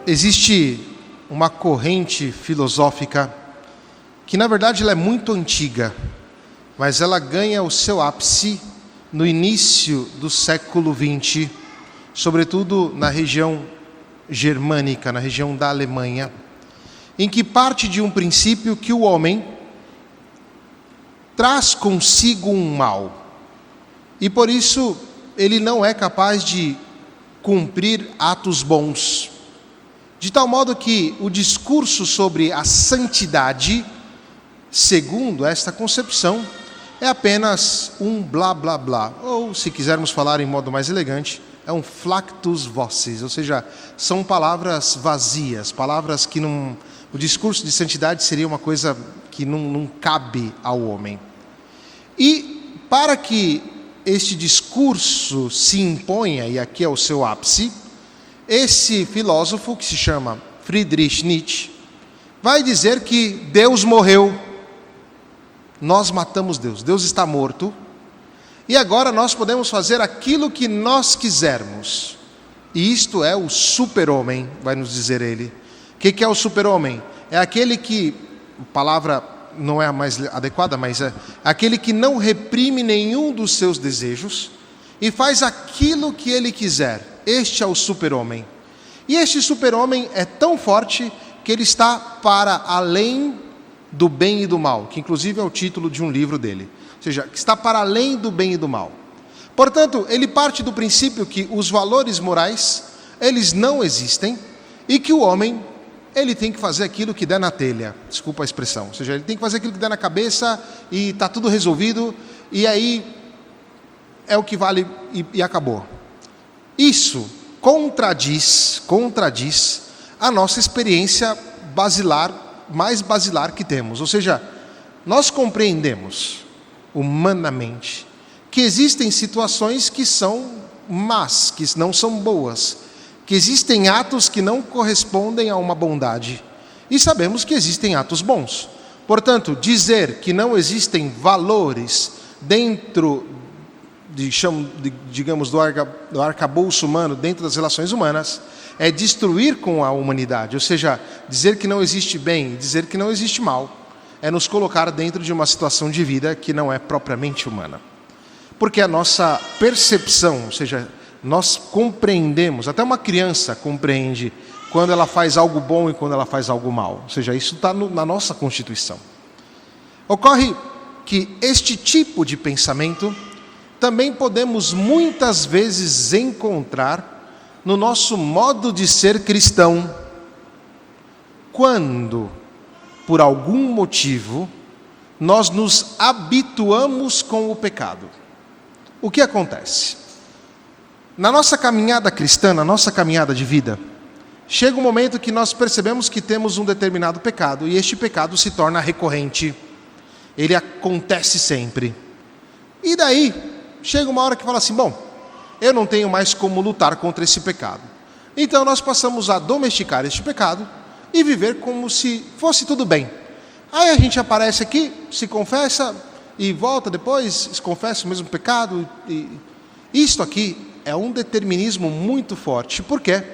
existe uma corrente filosófica que, na verdade, ela é muito antiga, mas ela ganha o seu ápice no início do século XX, sobretudo na região germânica, na região da Alemanha, em que parte de um princípio que o homem traz consigo um mal, e por isso ele não é capaz de cumprir atos bons, de tal modo que o discurso sobre a santidade, segundo esta concepção, é apenas um blá blá blá, ou se quisermos falar em modo mais elegante, é um flactus vocis, ou seja, são palavras vazias, palavras que não... O discurso de santidade seria uma coisa que não cabe ao homem. E para que este discurso se imponha, e aqui é o seu ápice, esse filósofo, que se chama Friedrich Nietzsche, vai dizer que Deus morreu, nós matamos Deus, Deus está morto, e agora nós podemos fazer aquilo que nós quisermos. E isto é o super-homem, vai nos dizer ele. O que é o super-homem? É aquele que, a palavra não é a mais adequada, mas é aquele que não reprime nenhum dos seus desejos e faz aquilo que ele quiser. Este é o super-homem. E este super-homem é tão forte que ele está para além do bem e do mal, que inclusive é o título de um livro dele. Ou seja, está para além do bem e do mal. Portanto, ele parte do princípio que os valores morais, eles não existem e que o homem, ele tem que fazer aquilo que der na telha, desculpa a expressão, ou seja, ele tem que fazer aquilo que der na cabeça e está tudo resolvido, e aí é o que vale e acabou. Isso contradiz a nossa experiência basilar, mais basilar que temos, ou seja, nós compreendemos humanamente que existem situações que são más, que não são boas, que existem atos que não correspondem a uma bondade, e sabemos que existem atos bons. Portanto, dizer que não existem valores dentro digamos, do arcabouço humano, dentro das relações humanas, é destruir com a humanidade, ou seja, dizer que não existe bem, dizer que não existe mal, é nos colocar dentro de uma situação de vida que não é propriamente humana. Porque a nossa percepção, ou seja, nós compreendemos, até uma criança compreende quando ela faz algo bom e quando ela faz algo mal. Ou seja, isso está na nossa Constituição. Ocorre que este tipo de pensamento também podemos muitas vezes encontrar no nosso modo de ser cristão, quando, por algum motivo, nós nos habituamos com o pecado. O que acontece? Na nossa caminhada cristã, na nossa caminhada de vida, chega um momento que nós percebemos que temos um determinado pecado, e este pecado se torna recorrente, ele acontece sempre. E daí, chega uma hora que fala assim, bom, eu não tenho mais como lutar contra esse pecado. Então nós passamos a domesticar este pecado e viver como se fosse tudo bem. Aí a gente aparece aqui, se confessa e volta depois, se confessa o mesmo pecado. E isto aqui é um determinismo muito forte. Por quê?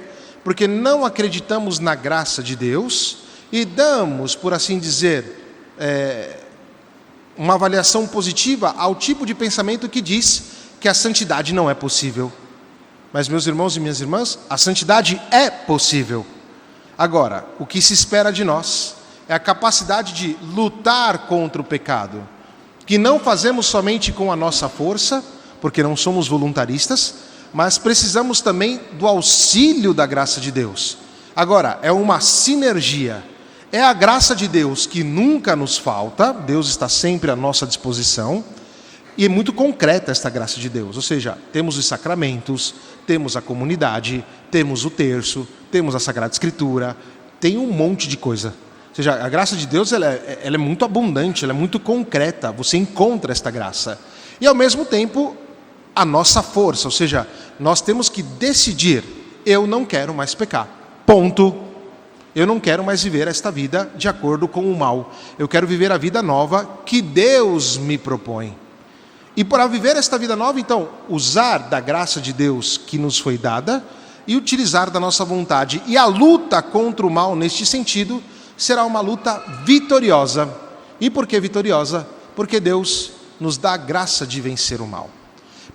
Porque não acreditamos na graça de Deus e damos, por assim dizer, uma avaliação positiva ao tipo de pensamento que diz que a santidade não é possível. Mas, meus irmãos e minhas irmãs, a santidade é possível. Agora, o que se espera de nós é a capacidade de lutar contra o pecado, que não fazemos somente com a nossa força, porque não somos voluntaristas, mas precisamos também do auxílio da graça de Deus. Agora, é uma sinergia. É a graça de Deus que nunca nos falta, Deus está sempre à nossa disposição, e é muito concreta esta graça de Deus, ou seja, temos os sacramentos, temos a comunidade, temos o terço, temos a Sagrada Escritura, tem um monte de coisa. Ou seja, a graça de Deus ela é muito abundante, ela é muito concreta, você encontra esta graça. E ao mesmo tempo, a nossa força, ou seja, nós temos que decidir, eu não quero mais pecar, ponto. Eu não quero mais viver esta vida de acordo com o mal. Eu quero viver a vida nova que Deus me propõe. E para viver esta vida nova, então, usar da graça de Deus que nos foi dada e utilizar da nossa vontade. E a luta luta contra o mal neste sentido será uma luta vitoriosa. E por que vitoriosa? Porque Deus nos dá a graça de vencer o mal.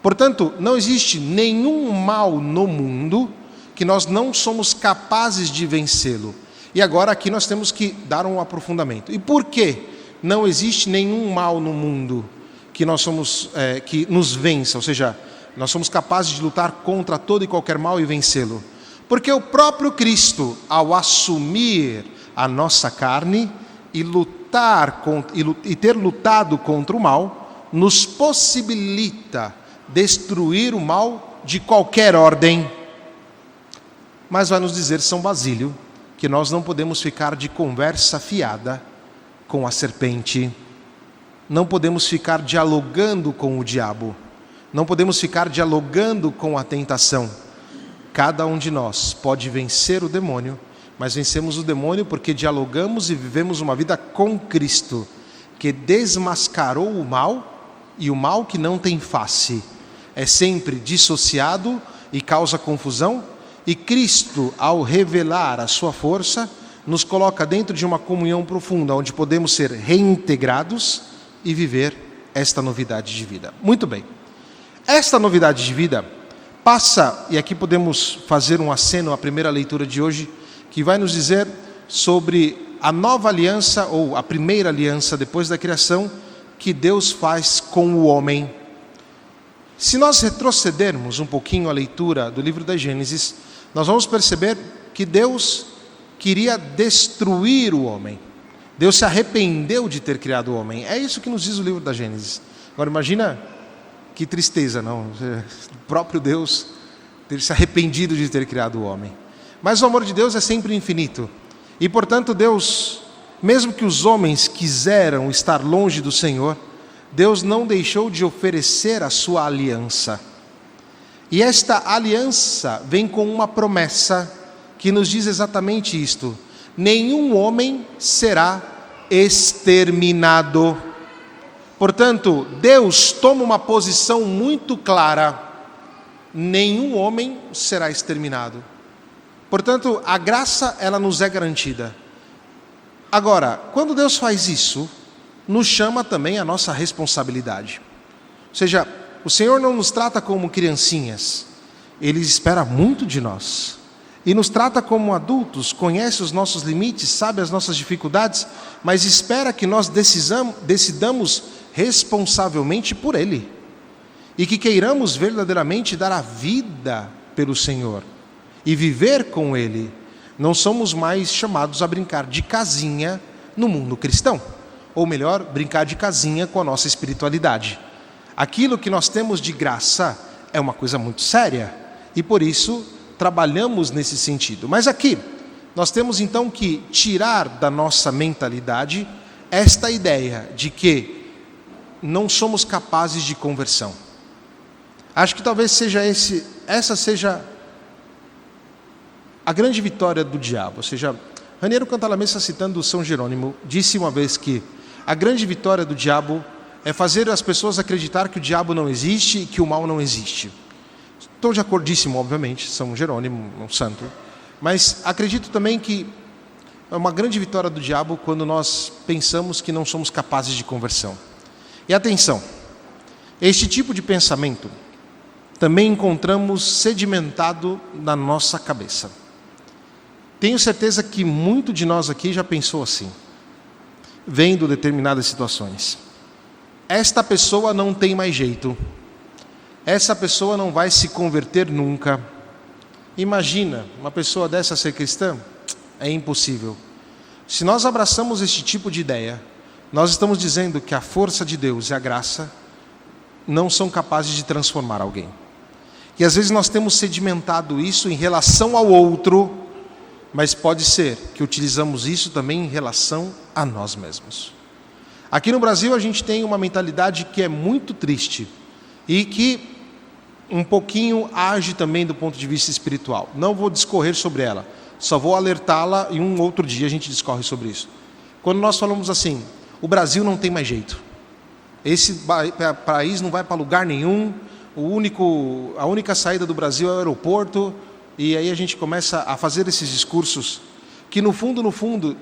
Portanto, não existe nenhum mal no mundo que nós não somos capazes de vencê-lo. E agora aqui nós temos que dar um aprofundamento. E por que não existe nenhum mal no mundo que que nos vença? Ou seja, nós somos capazes de lutar contra todo e qualquer mal e vencê-lo. Porque o próprio Cristo, ao assumir a nossa carne e ter lutado contra o mal, nos possibilita destruir o mal de qualquer ordem. Mas vai nos dizer São Basílio que nós não podemos ficar de conversa fiada com a serpente, não podemos ficar dialogando com o diabo, não podemos ficar dialogando com a tentação. Cada um de nós pode vencer o demônio, mas vencemos o demônio porque dialogamos e vivemos uma vida com Cristo, que desmascarou o mal, e o mal que não tem face é sempre dissociado e causa confusão, e Cristo, ao revelar a sua força, nos coloca dentro de uma comunhão profunda, onde podemos ser reintegrados e viver esta novidade de vida. Muito bem. Esta novidade de vida passa, e aqui podemos fazer um aceno à primeira leitura de hoje, que vai nos dizer sobre a nova aliança, ou a primeira aliança depois da criação, que Deus faz com o homem. Se nós retrocedermos um pouquinho a leitura do livro da Gênesis, nós vamos perceber que Deus queria destruir o homem. Deus se arrependeu de ter criado o homem. É isso que nos diz o livro da Gênesis. Agora imagina que tristeza, não? O próprio Deus ter se arrependido de ter criado o homem. Mas o amor de Deus é sempre infinito. E portanto Deus, mesmo que os homens quiseram estar longe do Senhor, Deus não deixou de oferecer a sua aliança. E esta aliança vem com uma promessa que nos diz exatamente isto: nenhum homem será exterminado. Portanto, Deus toma uma posição muito clara: nenhum homem será exterminado. Portanto, a graça, ela nos é garantida. Agora, quando Deus faz isso, nos chama também a nossa responsabilidade. Ou seja, o Senhor não nos trata como criancinhas, Ele espera muito de nós. E nos trata como adultos, conhece os nossos limites, sabe as nossas dificuldades, mas espera que nós decidamos responsavelmente por Ele. E que queiramos verdadeiramente dar a vida pelo Senhor e viver com Ele. Não somos mais chamados a brincar de casinha no mundo cristão. Ou melhor, brincar de casinha com a nossa espiritualidade. Aquilo que nós temos de graça é uma coisa muito séria. E por isso trabalhamos nesse sentido. Mas aqui, nós temos então que tirar da nossa mentalidade esta ideia de que não somos capazes de conversão. Acho que talvez essa seja a grande vitória do diabo. Ou seja, Raniero Cantalamessa, citando São Jerônimo, disse uma vez que a grande vitória do diabo é fazer as pessoas acreditar que o diabo não existe e que o mal não existe. Estou de acordíssimo, obviamente, São Jerônimo, um santo, mas acredito também que é uma grande vitória do diabo quando nós pensamos que não somos capazes de conversão. E atenção, este tipo de pensamento também encontramos sedimentado na nossa cabeça. Tenho certeza que muito de nós aqui já pensou assim, vendo determinadas situações. Esta pessoa não tem mais jeito. Essa pessoa não vai se converter nunca. Imagina, uma pessoa dessa ser cristã? É impossível. Se nós abraçamos este tipo de ideia, nós estamos dizendo que a força de Deus e a graça não são capazes de transformar alguém. E às vezes nós temos sedimentado isso em relação ao outro, mas pode ser que utilizamos isso também em relação a nós mesmos. Aqui no Brasil a gente tem uma mentalidade que é muito triste e que um pouquinho age também do ponto de vista espiritual. Não vou discorrer sobre ela, só vou alertá-la e um outro dia a gente discorre sobre isso. Quando nós falamos assim, o Brasil não tem mais jeito, esse país não vai para lugar nenhum, a única saída do Brasil é o aeroporto, e aí a gente começa a fazer esses discursos que no fundo,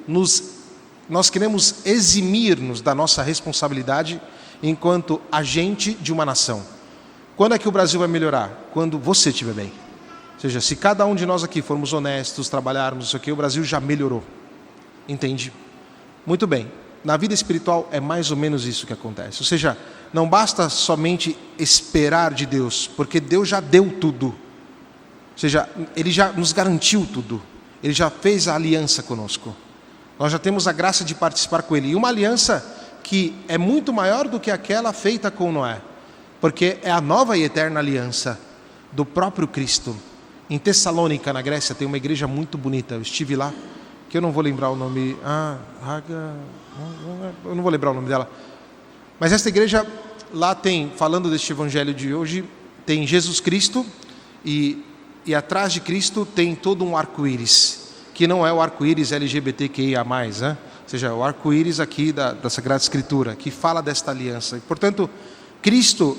nós queremos eximir-nos da nossa responsabilidade enquanto agente de uma nação. Quando é que o Brasil vai melhorar? Quando você estiver bem. Ou seja, se cada um de nós aqui formos honestos, trabalharmos isso aqui, o Brasil já melhorou. Entende? Muito bem. Na vida espiritual é mais ou menos isso que acontece. Ou seja, não basta somente esperar de Deus, porque Deus já deu tudo. Ou seja, Ele já nos garantiu tudo. Ele já fez a aliança conosco. Nós já temos a graça de participar com Ele. E uma aliança que é muito maior do que aquela feita com Noé. Porque é a nova e eterna aliança do próprio Cristo. Em Tessalônica, na Grécia, tem uma igreja muito bonita. Eu estive lá, que eu não vou lembrar o nome. Eu não vou lembrar o nome dela. Mas esta igreja, lá tem, falando deste evangelho de hoje, tem Jesus Cristo e atrás de Cristo tem todo um arco-íris, que não é o arco-íris LGBTQIA+, né? Ou seja, o arco-íris aqui da Sagrada Escritura, que fala desta aliança. E, portanto, Cristo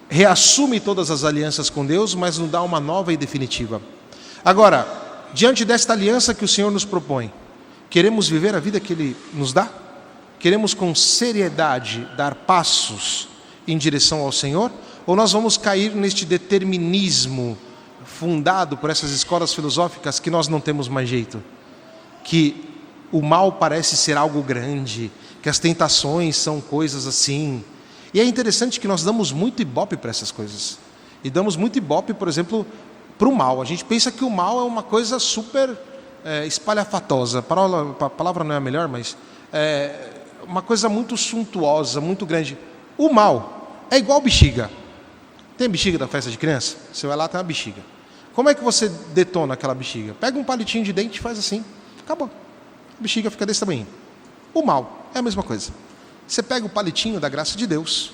reassume todas as alianças com Deus, mas nos dá uma nova e definitiva. Agora, diante desta aliança que o Senhor nos propõe, queremos viver a vida que Ele nos dá? Queremos com seriedade dar passos em direção ao Senhor? Ou nós vamos cair neste determinismo fundado por essas escolas filosóficas que nós não temos mais jeito? Que o mal parece ser algo grande, que as tentações são coisas assim. E é interessante que nós damos muito ibope para essas coisas. E damos muito ibope, por exemplo, para o mal. A gente pensa que o mal é uma coisa super espalhafatosa. A palavra não é a melhor, mas uma coisa muito suntuosa, muito grande. O mal é igual bexiga. Tem bexiga da festa de criança? Você vai lá, tem uma bexiga. Como é que você detona aquela bexiga? Pega um palitinho de dente e faz assim. Acabou. A bexiga fica desse tamanho. O mal é a mesma coisa. Você pega o palitinho da graça de Deus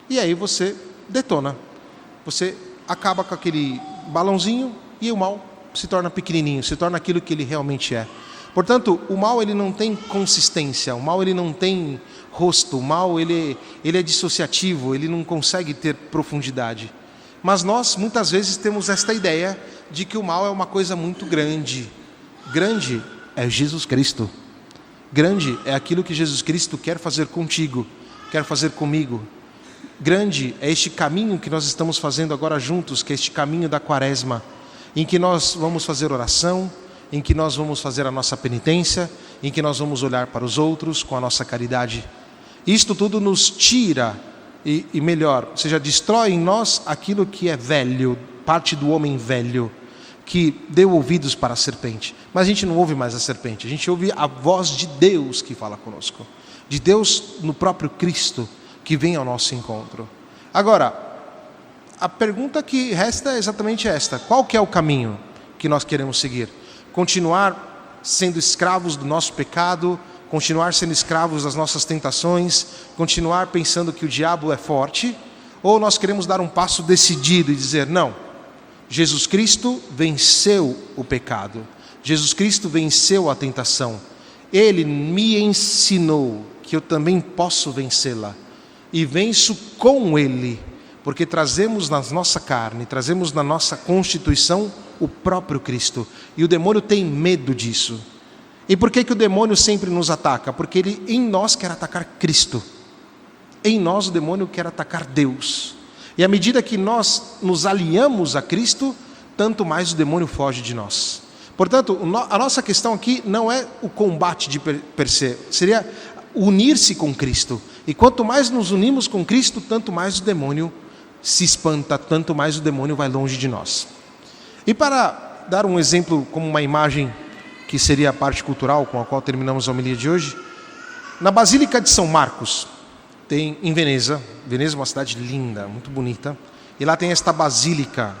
e aí você detona. Você acaba com aquele balãozinho e o mal se torna pequenininho, se torna aquilo que ele realmente é. Portanto, o mal ele não tem consistência, o mal ele não tem rosto, o mal ele é dissociativo, ele não consegue ter profundidade. Mas nós muitas vezes temos esta ideia de que o mal é uma coisa muito grande. Grande é Jesus Cristo. Grande é aquilo que Jesus Cristo quer fazer contigo, quer fazer comigo. Grande é este caminho que nós estamos fazendo agora juntos, que é este caminho da Quaresma, em que nós vamos fazer oração, em que nós vamos fazer a nossa penitência, em que nós vamos olhar para os outros com a nossa caridade. Isto tudo nos tira, e melhor, ou seja, destrói em nós aquilo que é velho, parte do homem velho, que deu ouvidos para a serpente. Mas a gente não ouve mais a serpente, a gente ouve a voz de Deus que fala conosco. De Deus no próprio Cristo, que vem ao nosso encontro. Agora, a pergunta que resta é exatamente esta. Qual que é o caminho que nós queremos seguir? Continuar sendo escravos do nosso pecado, continuar sendo escravos das nossas tentações, continuar pensando que o diabo é forte, ou nós queremos dar um passo decidido e dizer, não, Jesus Cristo venceu o pecado, Jesus Cristo venceu a tentação, Ele me ensinou que eu também posso vencê-la, e venço com Ele, porque trazemos na nossa carne, trazemos na nossa constituição o próprio Cristo, e o demônio tem medo disso. E por que o demônio sempre nos ataca? Porque ele em nós quer atacar Cristo, em nós o demônio quer atacar Deus, e à medida que nós nos alinhamos a Cristo, tanto mais o demônio foge de nós. Portanto, a nossa questão aqui não é o combate de per se, seria unir-se com Cristo, e quanto mais nos unimos com Cristo, tanto mais o demônio se espanta, tanto mais o demônio vai longe de nós. E para dar um exemplo como uma imagem que seria a parte cultural com a qual terminamos a homilia de hoje, na Basílica de São Marcos, tem em Veneza é uma cidade linda, muito bonita, e lá tem esta basílica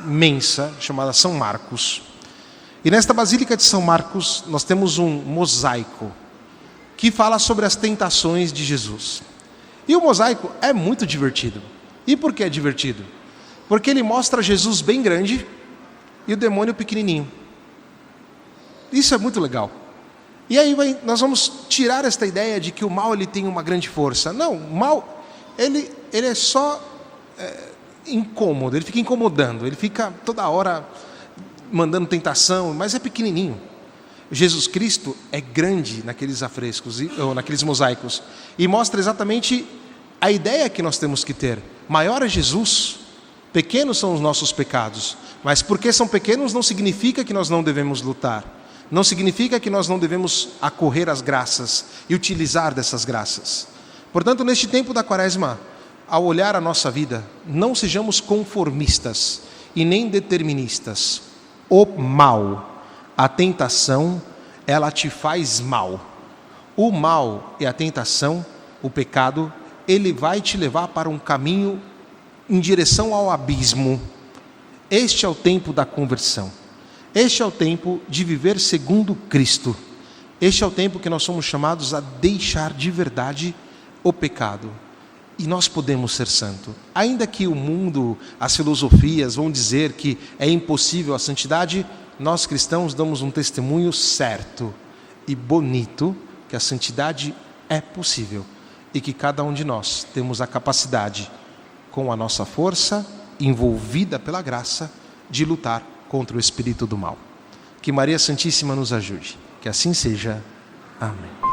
imensa chamada São Marcos. E nesta Basílica de São Marcos nós temos um mosaico que fala sobre as tentações de Jesus. E o mosaico é muito divertido. E por que é divertido? Porque ele mostra Jesus bem grande e o demônio pequenininho. Isso é muito legal. E aí nós vamos tirar esta ideia de que o mal ele tem uma grande força. Não, o mal ele é só incômodo, ele fica incomodando, ele fica toda hora mandando tentação, mas é pequenininho. Jesus Cristo é grande naqueles afrescos, ou naqueles mosaicos, e mostra exatamente a ideia que nós temos que ter. Maior é Jesus, pequenos são os nossos pecados, mas porque são pequenos não significa que nós não devemos lutar, não significa que nós não devemos acorrer às graças e utilizar dessas graças. Portanto, neste tempo da Quaresma, ao olhar a nossa vida, não sejamos conformistas e nem deterministas. O mal, a tentação, ela te faz mal. O mal e a tentação, o pecado, ele vai te levar para um caminho em direção ao abismo. Este é o tempo da conversão. Este é o tempo de viver segundo Cristo. Este é o tempo que nós somos chamados a deixar de verdade o pecado. E nós podemos ser santos. Ainda que o mundo, as filosofias vão dizer que é impossível a santidade, nós cristãos damos um testemunho certo e bonito que a santidade é possível e que cada um de nós temos a capacidade, com a nossa força, envolvida pela graça, de lutar contra o espírito do mal. Que Maria Santíssima nos ajude. Que assim seja. Amém.